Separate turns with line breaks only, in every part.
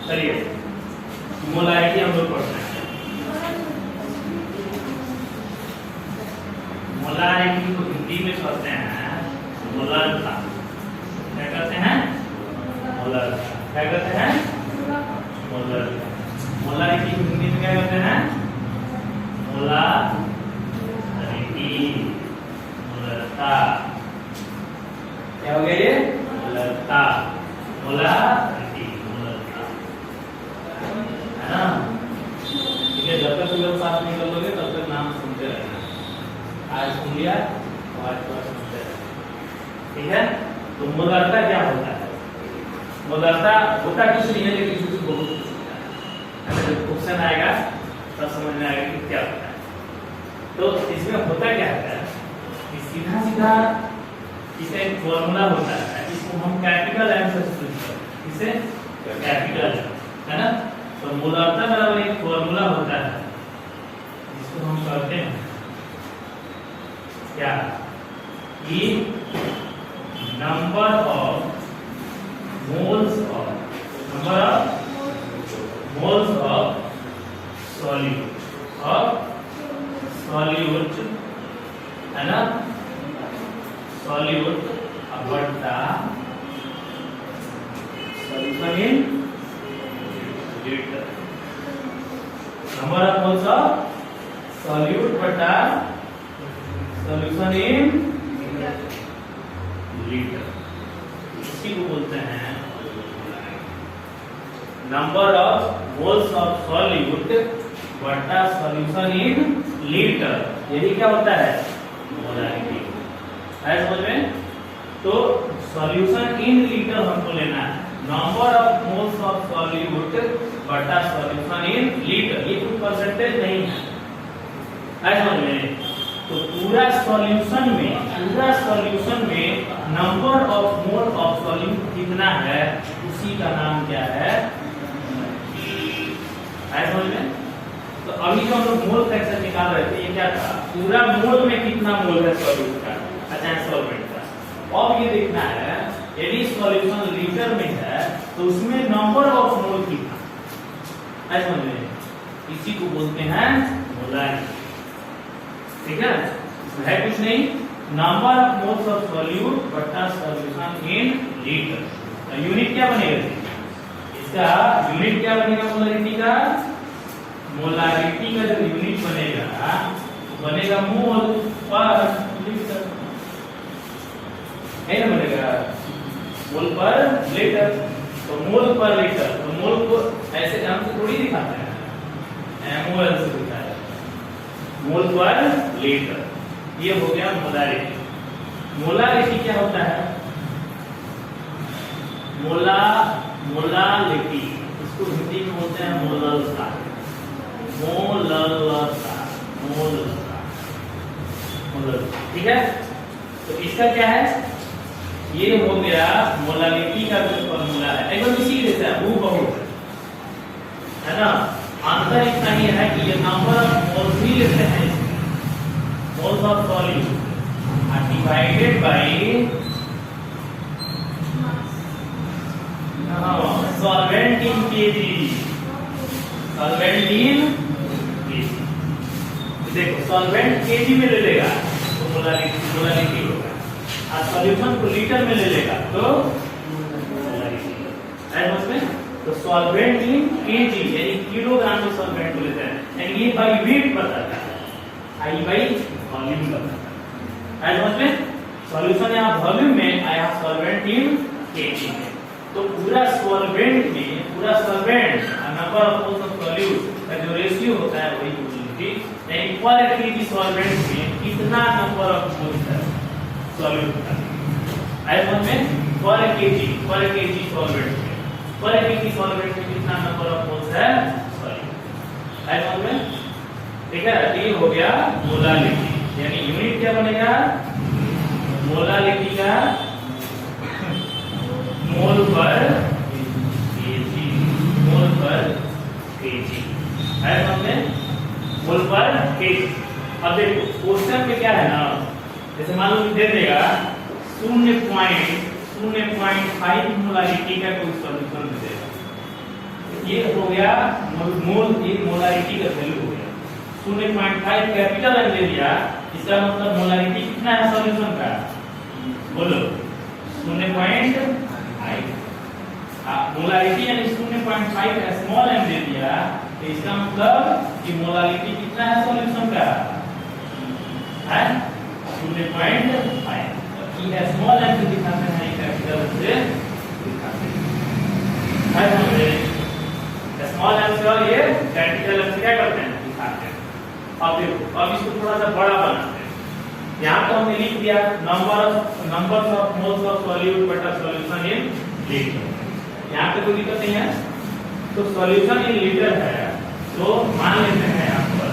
चलिए मोलारिटी हम लोग पढ़ते हैं। मोलारिटी को हिंदी में कहते हैं मोलरता। क्या कहते हैं? मोलरता। क्या कहते हैं? मोलरता। मोलारिटी को हिंदी में क्या कहते हैं? मोलारिटी, मोलरता। क्या हो गया ये? मोलरता, मोलारिटी, मोलरता, है ना? ठीक है, जब तक लोग साथ नहीं कर लोगे तब तक नाम सुनते रहना। आज सुन लिया तो आज सुनते रहना, ठीक है? तो मोलरता क्या होता है? मोलरता होता कुछ नहीं है, लेकिन कुछ बहुत कुछ होता है। जब क्वेश्चन आएगा तब समझ में आएगा कि क्या होता है। तो इसमें होता क्या है कि सीधा सीधा इसका एक फॉर्मूला होता है, इसको हम कैपिटल एम से सब्स्टिट्यूट करते हैं। इसे कैपिटल है ना? तो मोलरता बराबर एक फॉर्मूला होता है जिसको हम कहते हैं क्या? कि number of moles of solute है ना? सॉल्यूट बटा solution in litre. Number of moles of solute बटा सॉल्यूशन इन लीटर, इसी को बोलते हैं number of moles of solute बटा सॉल्यूशन इन लीटर। यही क्या होता है? मोलारिटी। है समझ में? तो सॉल्यूशन इन लीटर हमको लेना है, number of moles of solute बटा सॉल्यूशन इन लीटर। ये कोई परसेंटेज नहीं है, समझ में? तो पूरा सॉल्यूशन में number of mole of solute कितना है, उसी का नाम क्या है? समझ में? तो अभी जो हम लोग मोल फ्रैक्शन निकाल रहे थे, ये क्या था? पूरा मोल में कितना मोल है सॉल्यूट का, अच्छा सॉल्वेंट का। अब ये देखना है यदि सॉल्यूशन लीटर में है तो उसमें नंबर ऑफ मोल कितना है, समझ में? इसी को बोलते हैं मोलारिटी, ठीक है? है कुछ नहीं, number of moles of solute बटा सॉल्यूशन इन लीटर। यूनिट क्या बनेगा इसका? यूनिट क्या बनेगा मोलारिटी का? मोलारिटी का जो यूनिट बनेगा मोल पर लीटर, है ना? बनेगा मोल पर लीटर। तो मोल पर लीटर, तो मोल को ऐसे हम से थोड़ी दिखाते हैं, मोल से दिखाते हैं, मोल पर लीटर। ये हो गया मोलारिटी। मोलारिटी क्या होता है? मोलालिटी, इसको हिंदी में बोलते हैं मोलरता। ठीक है? तो इसका क्या है? ये हो गया मोलालिटी का जो फॉर्मूला है, एकदम इसी जैसा है, हूबहू, है ना? अंतर इतना ही है कि ये नंबर ऑफ मोल्स ही लेते हैं, moles of solute are divided by solvent in kg, solvent in kg। देखो सॉल्वेंट kg में ले लेगा तो मोलारिटी होगा, और सॉल्यूशन को लीटर में ले लेगा तो मोलारिटी है। समझ? तो सॉल्वेंट इन kg यानी किलोग्राम में सॉल्वेंट को लेते हैं, यानी ये बाई वेट बताता है, आई बाई वॉल्यूम बताता है। समझ में? सॉल्यूशन यहाँ वॉल्यूम में आया, सॉल्वेंट इन kg में। तो पूरा solvent number of moles of solute का जो रेशियो होता है वही मोलारिटी, यानी पर केजी सॉल्वेंट में कितना नंबर ऑफ मोल्स है सॉल्यूट का। समझ में? पर केजी सॉल्वेंट में कितना नंबर ऑफ मोल्स है सॉल्यूट। समझ में? ठीक है? ये हो गया मोलारिटी, यानी यूनिट क्या बनेगा? मोलारिटी का मोल पर केजी, है हमने मोल पर केजी। अब देखो क्वेश्चन में क्या है ना, जैसे मान लो दे देगा 0.5 मोलारिटी का कोई सॉल्यूशन दे देगा, ये हो गया मोल की मोलारिटी का वैल्यू हो गया 0.5 कैपिटल एम ले लिया, इसका मतलब मोलारिटी कितना है सॉल्यूशन का, बोलो 0.5। मोलारिटी यानी 0.5 स्मॉल एम दे दिया, तो इसका मतलब कि मोलारिटी कितना है सॉल्यूशन का है 0.5। ये स्मॉल एम से दिखाते हैं, कैपिटल से दिखाते हैं। स्मॉल एम से और ये कैपिटल एम से क्या करते हैं, दिखाते हैं। अब देखो, अब इसको थोड़ा सा बड़ा बनाते हैं। यहाँ तो हमने लिख दिया numbers of moles of solute बटा सॉल्यूशन इन लीटर। यहाँ पे कोई दिक्कत नहीं है। तो सॉल्यूशन इन लीटर है, तो मान लेते हैं यहाँ पर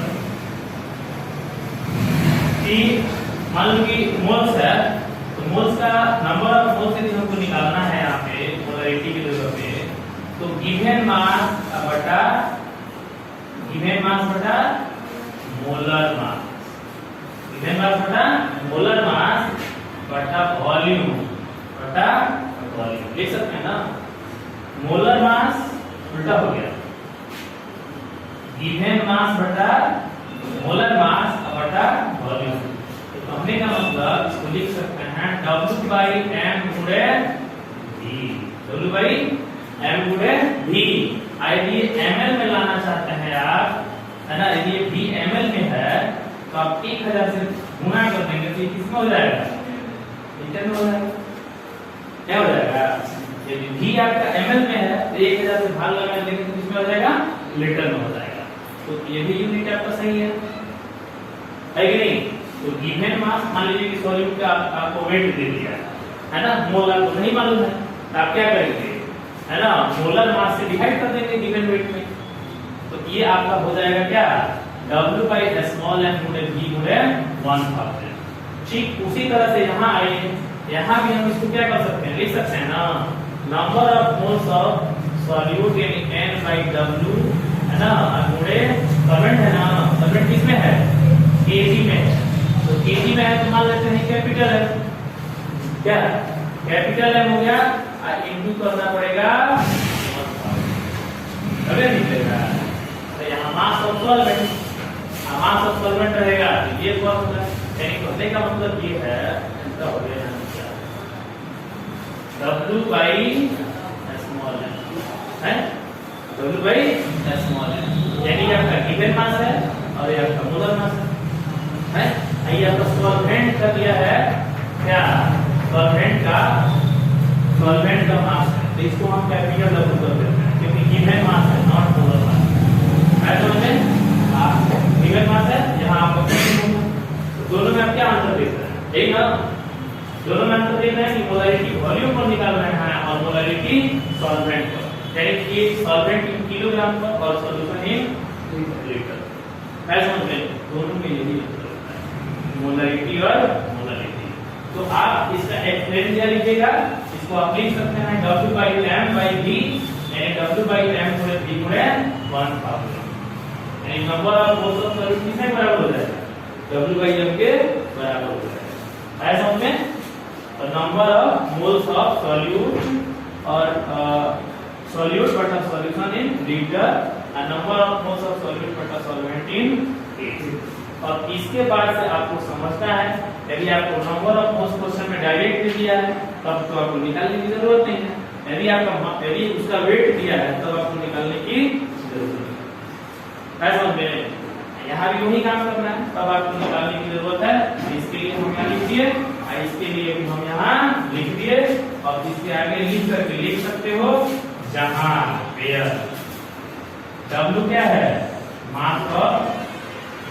कि मान लो कि मोल्स है, तो मोल्स का नंबर ऑफ मोल्स यदि हमको निकालना है यहाँ पे मोलरिटी की जगह पे, तो गिवन मास बटा मोलर मास, गिवन मास बटा मोलर मास बटा वॉल्यूम लिख सकते हैं ना। मोलर मास उल्टा हो गया, गिवन मास बटा मोलर मास बटा वॉल्यूम। तो हमने का मतलब इसको लिख सकते हैं W by M गुणे V, W by M गुणे V। यदि ml में लाना चाहते हैं आप, है ना, यदि ये V ml में है तो आप 1000 से गुणा कर देंगे तो ये किसमें हो जाएगा, लीटर में हो जाएगा। क्या हो जाएगा, यदि V आपका ml में है तो 1000 से भाग लगा देंगे तो किसमें हो जाएगा, लीटर में हो जाएगा। तो ये भी यूनिट आपका सही है कि नहीं। तो गिवन मास, मान लीजिए कि सॉल्यूट का आपको वेट दे दिया है ना, मोल आपको नहीं मालूम है, तो आप क्या करेंगे, है ना, मोलर मास से डिवाइड कर देंगे गिवन वेट में। तो ये आपका हो जाएगा क्या, W by स्मॉल m गुणे V गुणे 1000। ठीक उसी तरह से यहाँ आए, यहाँ भी हम इसको क्या कर सकते हैं, लिख सकते हैं ना, number of moles of solute यानी N by W, है ना, गुणे करंट है ना, करंट किसमें है, kg में है। तो kg में है तो मान लेते हैं कैपिटल है, क्या कैपिटल है हो गया, इनटू करना पड़ेगा, तभी निकलेगा। तो यहाँ mass of solvent, mass of solvent रहेगा, तो ये क्या होता है, यानी कहने का मतलब ये है, इसका हो गया W by स्मॉल है, W by स्मॉल है, यानी आपका गिवन मास है और ये आपका मोलर मास है। ये आपका सॉल्वेंट का दिया है क्या, सॉल्वेंट का मास है, तो इसको हम कैपिटल W कर देते हैं क्योंकि गिवन मास है, नॉट मोलर मास है। समझ में, गिवन मास है, यहाँ आपका तो दोनों में आप क्या आंसर देख रहे हैं, ठीक ना, दोनों में आंसर देख रहे हैं कि मोलरिटी वॉल्यूम पर निकाल रहे हैं और मोलरिटी सॉल्वेंट पर, यानी कि सॉल्वेंट इन किलोग्राम पर और सॉल्यूशन इन लीटर। समझ में, दोनों में यही मोलरिटी और मोलरिटी। तो आप इसका एक्सप्लेन क्या लिखिएगा, इसको आप लिख सकते हैं W by M by V, यानी W by M गुणे V गुणे 1000, यानी number of moles of solute किसके बराबर हो जाएगा, W by M के बराबर हो जाएगा। है समझ में। तो number of moles of solute और सॉल्यूट बटा सॉल्यूशन इन लीटर, और number of moles of solute बटा सॉल्वेंट इन kg। और इसके बाद से आपको समझना है, यदि आपको नंबर ऑफ मोल्स क्वेश्चन में डायरेक्ट दे दिया है तब तो आपको निकालने की जरूरत नहीं है, यदि उसका वेट दिया है तब आपको निकालने की जरूरत है। समझ में, यहाँ भी वही काम करना है, तब आपको निकालने की जरूरत है। इसके लिए हम यहाँ लिख दिए, इसके लिए भी हम यहाँ लिख दिए, और इसके आगे लिख करके लिख सकते हो जहाँ वेयर W क्या है, mass of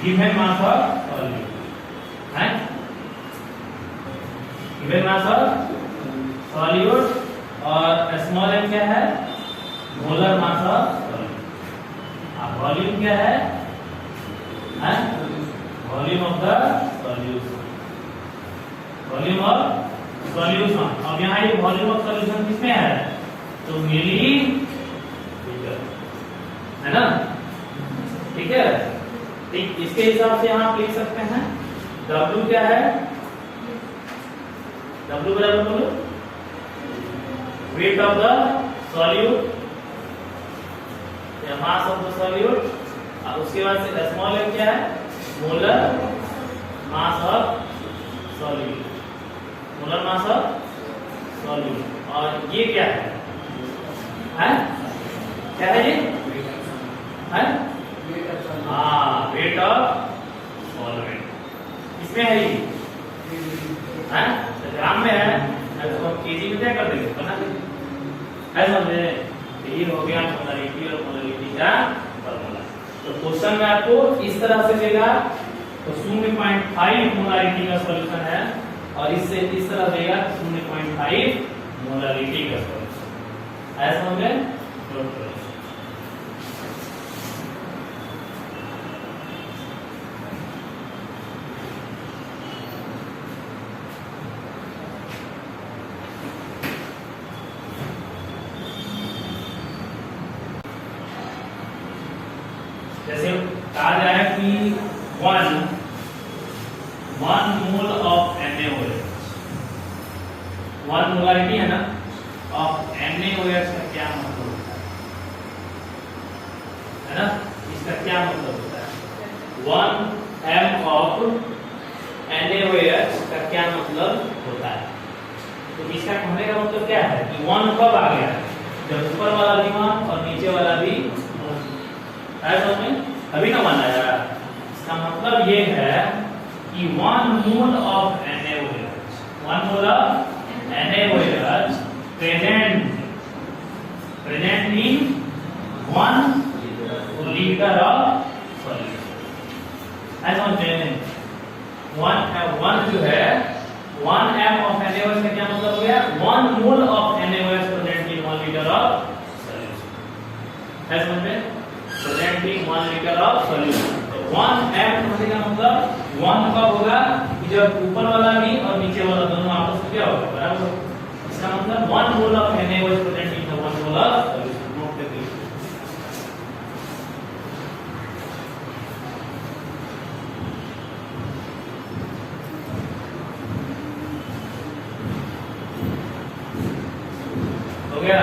given mass of solute है, गिवन मास ऑफ सॉल्यूट, और स्मॉल m क्या है, मोलर मास ऑफ सॉल्यूट। अब वॉल्यूम क्या है, volume of the solution, volume of solution. अब यहाँ ये वॉल्यूम ऑफ सॉल्यूशन किसमें है, तो मिली लीटर है ना, ठीक है। ठीक इसके हिसाब से यहाँ लिख सकते हैं W क्या है, W बराबर बोलो वेट ऑफ द सॉल्यूट या मास ऑफ द सॉल्यूट, और उसके बाद से स्मॉल m क्या है, molar mass of solute, molar mass of solute. और ये क्या है, क्या है ये, है हाँ वेट ऑफ सॉल्वेंट, इसमें है ये, है ग्राम में है, तो केजी में क्या कर देंगे, बना देंगे, है समझे। ये हो गया मोलरिटी और मोलरिटी का फॉर्मूला। तो क्वेश्चन में आपको इस तरह से देगा, तो 0.5 मोलरिटी का सॉल्यूशन है, और इससे इस तरह देगा 0.5 मोलरिटी का सॉल्यूशन, ऐसा समझे। जैसे कहा जाए कि 1 मोल ऑफ NaOH, 1 मोलरिटी है ना ऑफ NaOH का क्या मतलब होता है ना, इसका क्या मतलब होता है, 1 m ऑफ NaOH का क्या मतलब होता है। तो इसका कहने का मतलब क्या है कि 1 कब आ गया, जब ऊपर वाला भी 1 और नीचे वाला भी अभी ना माना जा रहा। इसका मतलब ये है कि 1 mole of NaOH, 1 mole of NaOH present in 1 litre of solution, ऐसा समझते हैं। 1 जो है 1 m ऑफ NaOH का क्या मतलब हो गया, 1 mole of NaOH present in 1 litre of solution, ऐसा समझते हैं। Present in 1 litre of solution. तो 1 m होने का मतलब 1 कब होगा कि जब ऊपर वाला भी और नीचे वाला दोनों आपस में क्या होगा, बराबर। इसका मतलब 1 mole of NaOH present in 1 mole of solution, note कर लीजिए। हो गया।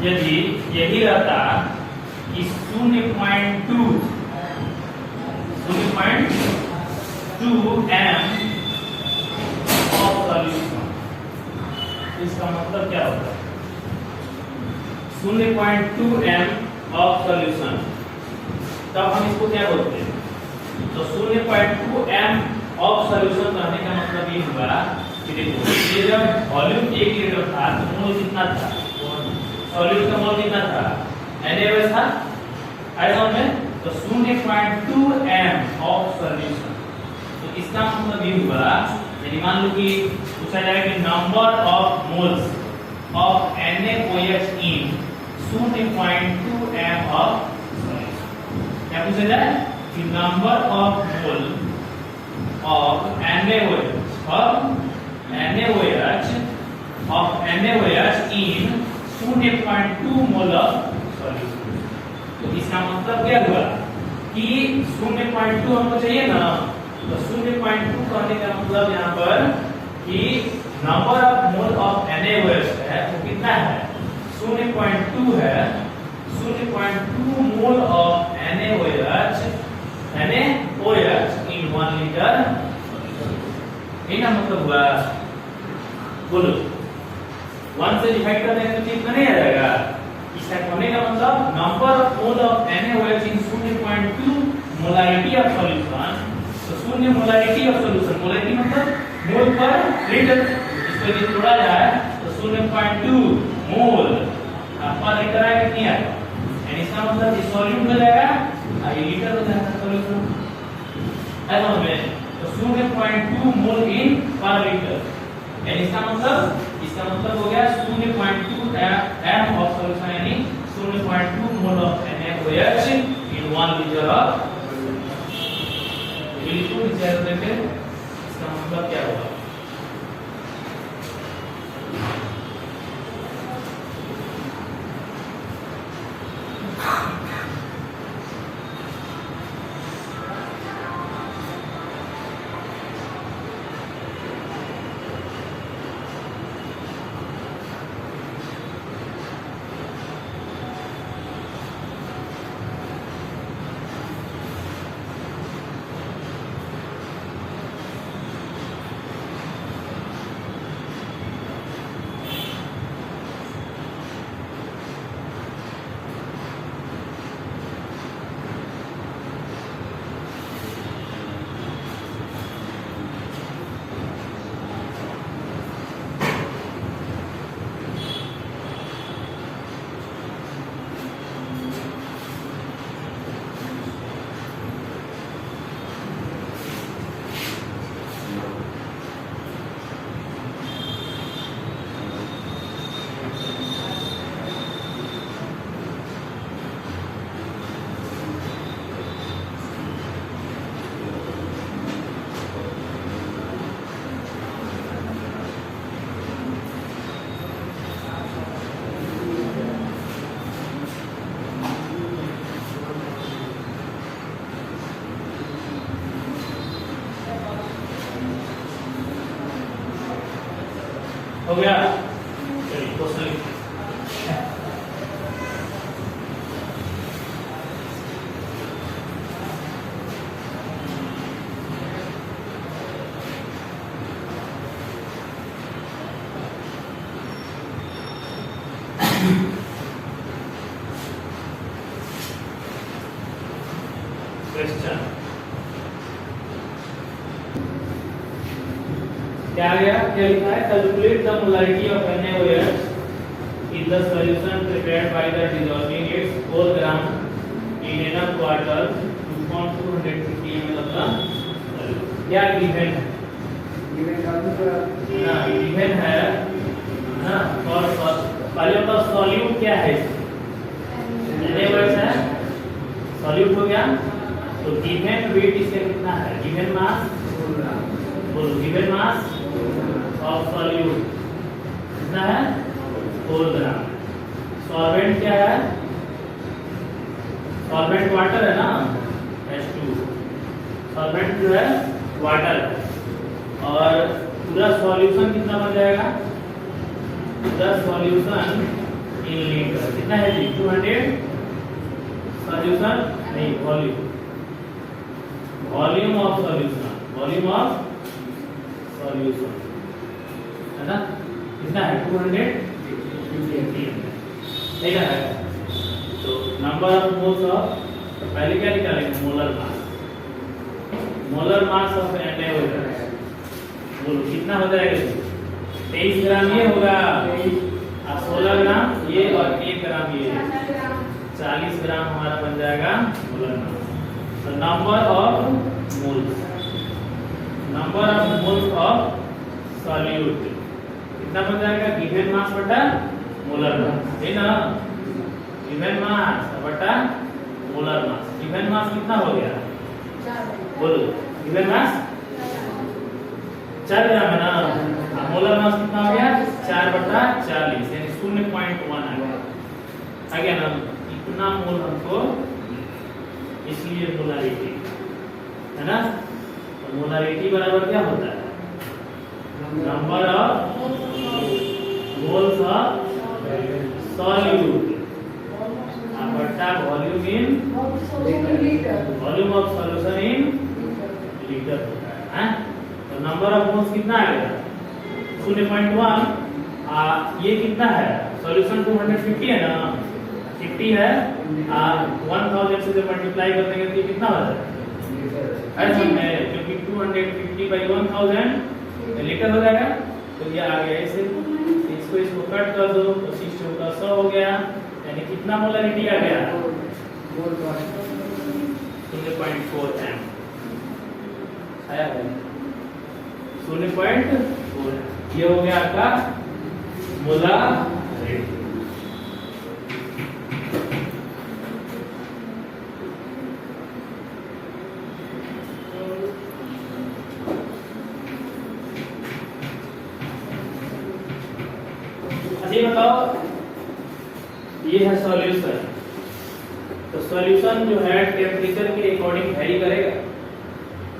यदि यही रहता कि 0.2 m ऑफ सॉल्यूशन, इसका मतलब क्या होता है, 0.2 m ऑफ सॉल्यूशन, तब हम इसको क्या बोलते हैं। तो 0.2 m ऑफ सॉल्यूशन रहने का मतलब ये हुआ कि देखो ये जब वॉल्यूम 1 लीटर था तो मोल कितना था, सॉल्यूट का मोल कितना था, NaOH था, ऐसा में। तो 0.2 m ऑफ सॉल्यूशन, तो इसका मतलब ये हुआ, यदि मान लो कि पूछा जाए कि number of moles of NaOH in 0.2 m of solution, क्या पूछा जाए कि number of mole of NaOH in 0.2 mole of solution. तो इसका मतलब क्या हुआ कि 0.2 हमको चाहिए ना, तो 0.2 कहने का मतलब यहाँ पर कि number of mole of NaOH है वो कितना है, 0.2 है। 0.2 mole of NaOH in 1 litre, ये ना मतलब हुआ। बोलो 1 से डिवाइड कर देंगे तो कितना नहीं आ जाएगा। इसका कहने का मतलब number of mole of NaOH in 0.2 molarity of solution. तो 0 मोलरिटी ऑफ सॉल्यूशन, मोलरिटी मतलब मोल पर लीटर, इसको यदि तोड़ा जाए तो 0.2 मोल पर लीटर आएगा, कितनी आएगा, यानी इसका मतलब ये सॉल्यूट हो जाएगा और ये लीटर हो जाएगा सॉल्यूशन, ऐसा हो गया। तो 0.2 मोल इन पर लीटर, यानी इसका मतलब हो गया 0.2 m ऑफ सॉल्यूशन, यानी 0.2 mole of NaOH in 1 litre of. बिल्कुल विचार करके इसका मतलब क्या होगा। हो गया? चलिए क्वेश्चन क्वेश्चन क्या आ गया? क्या लिखा है? Calculate the molarity of NaOH in the solution prepared by the dissolving its 4 gram in enough water to form 250 ml of the solute. क्या गिवन है? गिवन है ना? और पहले तो सॉल्यूट क्या है? NaOH है, सॉल्यूट हो गया। तो गिवन वेट इसका कितना है? गिवन मास, बोलो गिवन मास ऑफ सॉल्यूट कितना है? 4 ग्राम। सॉल्वेंट क्या है? सॉल्वेंट वाटर है ना, H2। सॉल्वेंट जो है वाटर है। और पूरा सॉल्यूशन कितना बन जाएगा? पूरा सॉल्यूशन इन लीटर कितना है जी? 200 सॉल्यूशन नहीं, volume of solution, volume of solution है ना, कितना है? 250 नहीं है। तो नंबर ऑफ मोल्स ऑफ, पहले क्या निकालेंगे? Molar mass. Molar mass of NaOH बोलो कितना हो जाएगा? 23 ग्राम ये होगा, 16 ग्राम ये और 1 ग्राम ये, 40 ग्राम हमारा बन जाएगा मोलर मास। तो number of moles of solute कितना बन जाएगा? गिवन मास बटा मोलर मास है ना, गिवन मास बटा मोलर मास। गिवन मास कितना हो गया? बोलो गिवन मास 4 ग्राम है ना, मोलर मास कितना हो गया? 4/40 यानी 0.1 आ गया ना। इतना मोल हमको, इसलिए मोलारिटी है ना। तो मोलारिटी बराबर क्या होता है? Number of moles of solute बटा volume in, volume of solution in litre होता है। तो नंबर ऑफ मोल्स कितना आएगा? 0.1। ये कितना है? सॉल्यूशन 250 है ना, 50 है, 1000 से जब मल्टीप्लाई करते हैं तो कितना हो जाएगा? क्योंकि 250 by 1000 लीटर हो जाएगा। तो ये आ गया ऐसे, इसको कट कर दो तो 60 का 100 हो गया, यानी कितना मोलारिटी आ गया? 0.4 m आया है, 0.4। ये हो गया आपका मोलारिटी। ये बताओ, ये है सॉल्यूशन। तो सॉल्यूशन जो है टेम्परेचर के अकॉर्डिंग वेरी करेगा।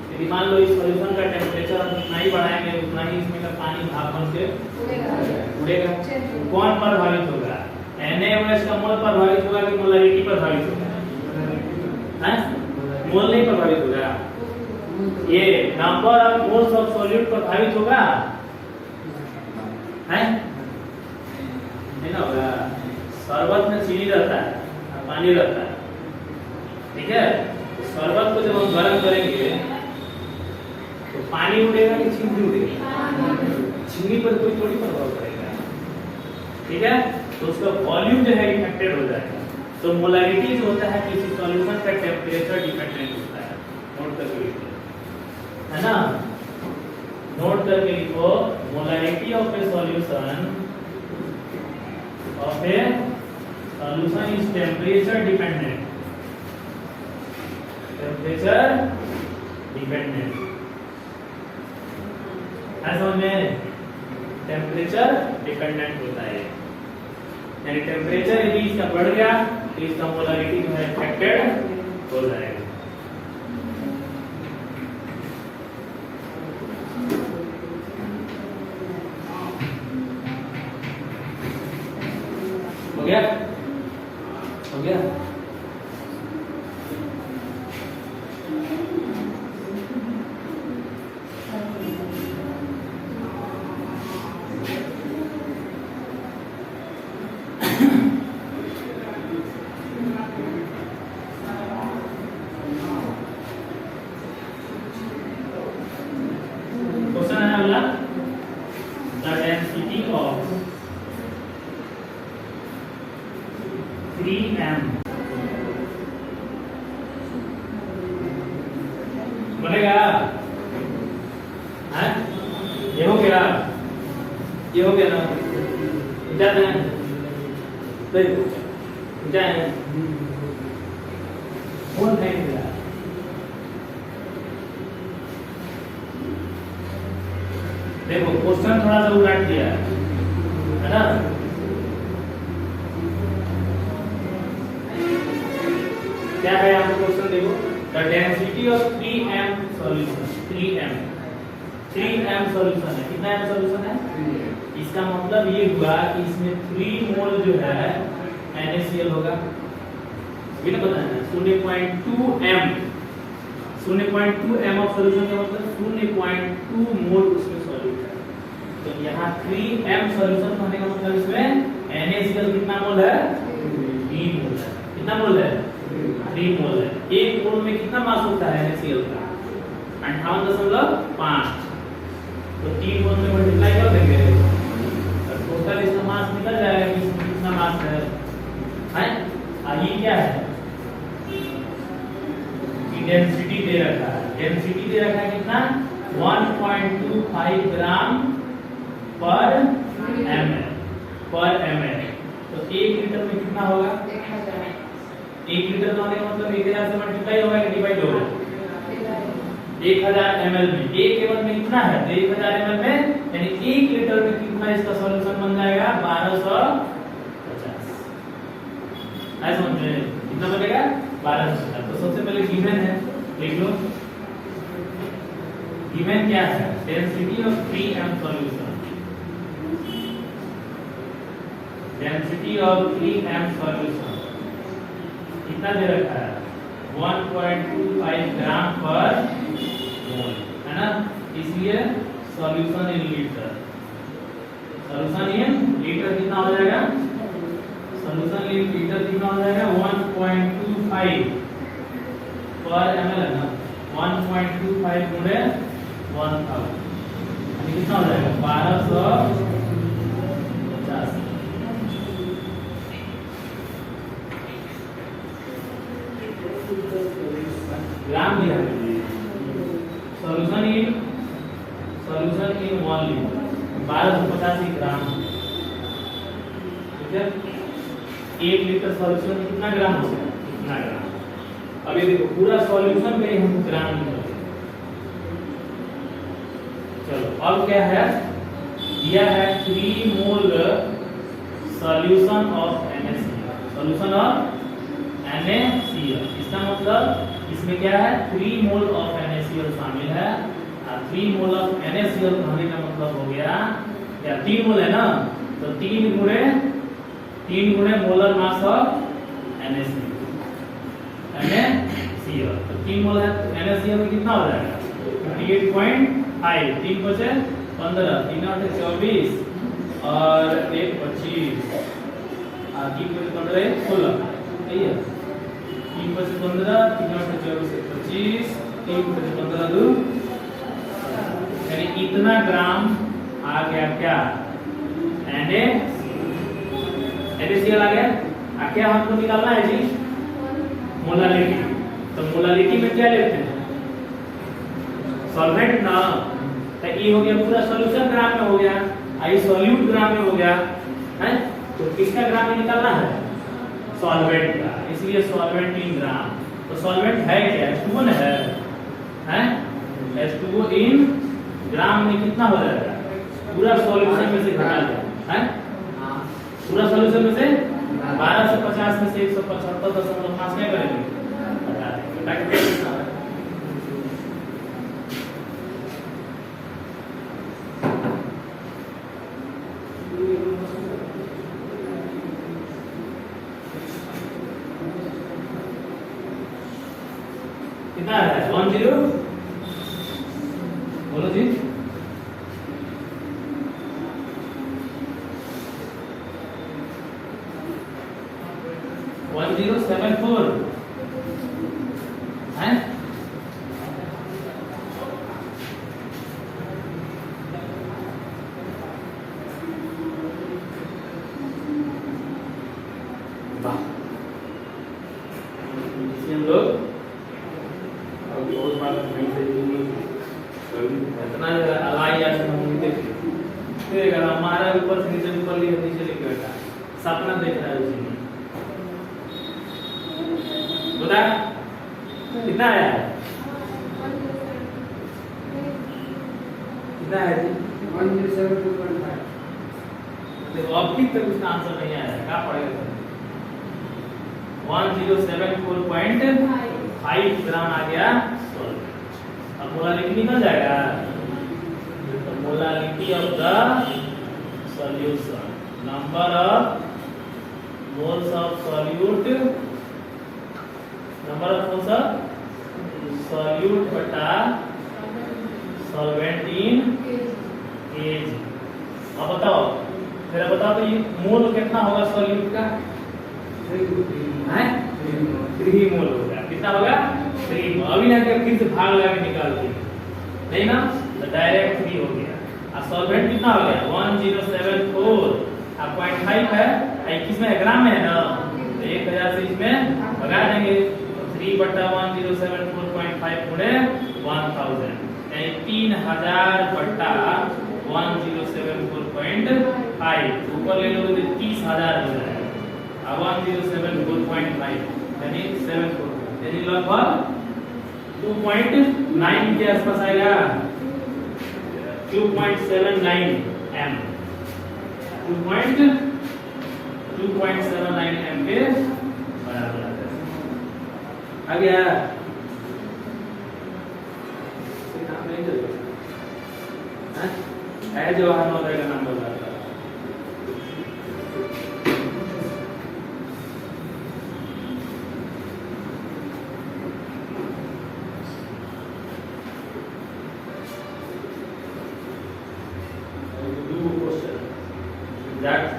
यदि मान लो इस सॉल्यूशन का टेम्परेचर हम जितना ही बढ़ाएंगे उतना ही इसमें का पानी भाप बन के उड़ेगा। कौन प्रभावित होगा? NaOH का मोल प्रभावित होगा कि मोलारिटी प्रभावित होगा? मोल नहीं प्रभावित होगा, ये number of moles of solute प्रभावित होगा है ना। होगा, शरबत में चीनी रहता है और पानी रहता है, ठीक है। शरबत को जब हम गर्म करेंगे तो पानी उड़ेगा कि चीनी उड़ेगी? चीनी पर कोई थोड़ी प्रभाव पड़ेगा, ठीक है। तो उसका वॉल्यूम जो है इफेक्टेड हो जाएगा। तो मोलारिटी जो होता है किसी सॉल्यूशन का टेम्परेचर डिपेंडेंट होता है। नोट करके लिखो, है ना, नोट करके लिखो। Molarity of A solution is temperature dependent, temperature dependent ऐसा में टेम्परेचर डिपेंडेंट होता है, यानी टेम्परेचर यदि इसका बढ़ गया तो इसका मोलारिटी जो है इफेक्टेड हो जाएगा। गया? हो गया? क्वेश्चन है अगला, द डेंसिटी ऑफ 3m बनेगा? हैं? ये हो गया? ये हो गया ना? जाते हैं देखो जाए कौन है मेरा? देखो क्वेश्चन थोड़ा सा उलट दिया है ना? क्या है यहाँ क्वेश्चन? देखो the density of 3m solution, 3m solution है। कितना m सॉल्यूशन है? इसका मतलब ये हुआ कि इसमें 3 मोल जो है NaCl होगा। ये ना पता है 0.2m, 0.2m ऑफ सॉल्यूशन का मतलब 0.2 मोल उसमें सॉल्यूट है। तो यहाँ 3m सॉल्यूशन होने का मतलब इसमें NaCl कितना मोल है? 3 मोल है। कितना मोल है? 3 मोल है। एक मोल में कितना मास होता है NaCl का? 58.5। तो 3 मोल में मल्टीप्लाई कर देंगे तो टोटल इसका मास निकल जाएगा कि इसमें कितना मास है। ये क्या है? डेंसिटी दे रखा है। डेंसिटी दे रखा है कितना? 1.25 ग्राम पर ml। तो 1 लीटर में कितना होगा? 1 लीटर का मतलब 1000 से मल्टीप्लाई होगा कि डिवाइड होगा? 1000 ml में 1 ml में कितना है? तो 1000 ml में यानी 1 लीटर में कितना इसका सॉल्यूशन बन जाएगा? 1250। ऐसा समझ रहे हैं? कितना बनेगा? 1250। तो सबसे पहले गिवन है, लिख लो। गिवन क्या है? Density of 3m solution. Density of 3m solution कितना दे रखा है? 1.25 ग्राम पर मोल, है ना? इसलिए solution in litre, solution in litre कितना हो जाएगा? सॉल्यूशन इन लीटर कितना हो जाएगा? 1.25 पर ml है ना? 1.25 गुणे 1000 कितना हो जाएगा? 1250 ग्राम दिया है। सॉल्यूशन इन 1 लीटर 1250 ग्राम। ठीक है? 1 लीटर सॉल्यूशन में कितना ग्राम हो गया? कितना ग्राम? अभी देखो पूरा सॉल्यूशन में हम ग्राम निकल। चलो अब क्या है? दिया है 3 mole solution of NaCl, solution of NaCl। इसका मतलब इसमें क्या है? 3 मोल ऑफ NaCl शामिल है। और 3 मोल ऑफ NaCl होने का मतलब हो गया क्या? 3 मोल है ना? तो 3 गुणे मोलर मास ऑफ NaCl। तो 3 मोल है तो NaCl में कितना हो जाएगा? 58.5। 3 बचे 15, 3 8 24 और 1 25 और 3 बचे 15 16। सही है? 3 बचे 15, 3 8 24 25, 3 बचे 15 2, यानी इतना ग्राम आ गया क्या? NaCl आ गया। क्या हमको निकालना है जी? मोलालिटी। तो मोलालिटी में क्या लेते हैं? सॉल्वेंट ना। तो ये हो गया पूरा सॉल्यूशन ग्राम में हो गया, आई सॉल्यूट ग्राम में हो गया है। तो किसका ग्राम में निकालना है? सॉल्वेंट का। इसलिए सॉल्वेंट इन ग्राम। तो सॉल्वेंट है क्या? H2O है? H2O इन ग्राम में कितना हो जाएगा? पूरा सॉल्यूशन में से घटा दो है? पूरा सॉल्यूशन में से 12 से 50 में से 175.5 क्या करेंगे? घटा देंगे। कितना है 10 बोलो जी 1074 है हम लोग बहुत बार नहीं से इतना अलाई आज हम देखे फिर अगर हमारा ऊपर से नीचे लेके बैठा सपना देख रहा है उसी में बता कितना आया कितना है जी 1072.5 देखो अब तक उसका आंसर नहीं आया क्या पड़ेगा 1074.5 ग्राम आ गया सॉल्यूट। अब मोलालिटी निकल जाएगा तो molality of the solution number of moles of solute number of moles of solute बटा सॉल्वेंट इन केज। अब बताओ फिर बताओ तो ये मोल कितना होगा सॉल्यूट का 3 मोल होगा कितना होगा 3 मोल। अभी ना फिर से भाग लगा के निकाल दिए नहीं ना तो डायरेक्ट 3 हो गया। अब सॉल्वेंट कितना हो गया 1074 0.5 है किसमें ग्राम में है ना तो 1000 से इसमें भगा देंगे 3 बटा 1074.5 गुणे 1000 यानी 3000 बटा 1074.5 ऊपर ले लो तो 30000 हो जाएगा। अब 1074.5 यानी 74 यानी लगभग 2.9 के आसपास आएगा 2.79 एम 2.79 एम के बराबर आ गया। जवाहर नवोदय का नाम बोला था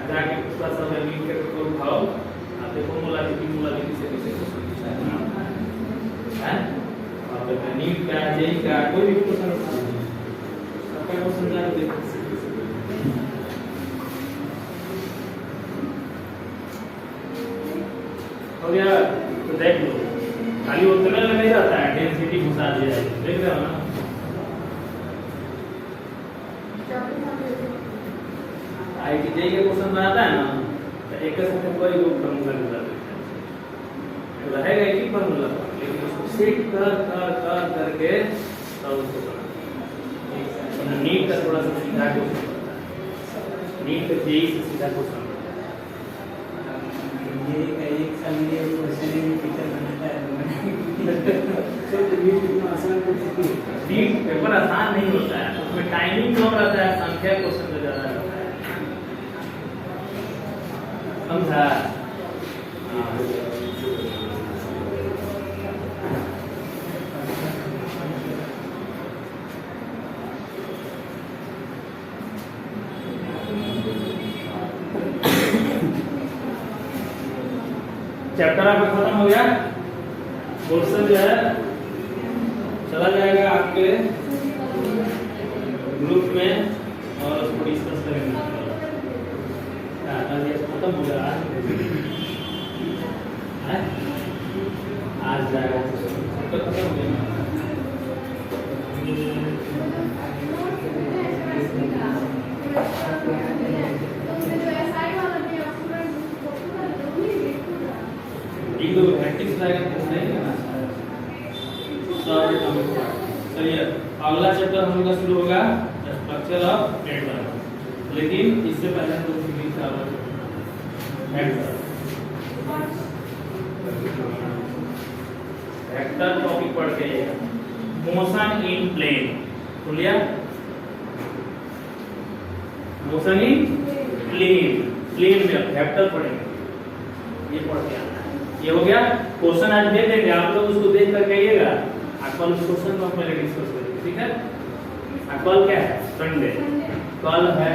जाके उसका समय लिख के को उठाओ आप देखो मोलालिटी से कैसे क्वेश्चन पूछा है और तो नीट का जेई का कोई भी क्वेश्चन उठा सबका क्वेश्चन जाके देखो हो गया तो देख लो खाली उतने में नहीं रहता है डेंसिटी घुसा दिया है देख रहे हो ना आईटीआई के क्वेश्चन बनाता है ना तो एक साथ कोई को फॉर्मूला निकाल देता है तो रहेगा एक ही फॉर्मूला लेकिन उसको सेट कर करके तब उसको बनाना नीट का थोड़ा सा सीधा क्वेश्चन होता है नीट का जेई से सीधा क्वेश्चन ये एक साल में क्वेश्चन ही टीचर बनाता है तो नीट इतना आसान नीट पेपर आसान नहीं होता है उसमें टाइमिंग कम रहता है संख्या क्वेश्चन में ज्यादा रहता है समझा चैप्टर आपका खत्म हो गया क्वेश्चन जो है चला जाएगा आपके ग्रुप में और उसको डिस्कस करेंगे खत्म हो गया आज जाएगा तो खत्म हो गया एक दो प्रैक्टिस लाएगा तो नहीं करना चलिए अगला चैप्टर हम लोग का शुरू होगा स्ट्रक्चर ऑफ नेटवर्क लेकिन इससे पहले हम लोग इंग्लिश का वेक्टर टॉपिक पढ़ते हैं मोशन इन प्लेन बोलिए मोशन इन प्लेन प्लेन में वेक्टर पढ़ेंगे ये पढ़ के आना है। ये हो गया क्वेश्चन आज दे देंगे आप लोग उसको देख कर कहिएगा कल क्वेश्चन को हम पहले डिस्कस करेंगे, ठीक है। कल क्या है? संडे। कल है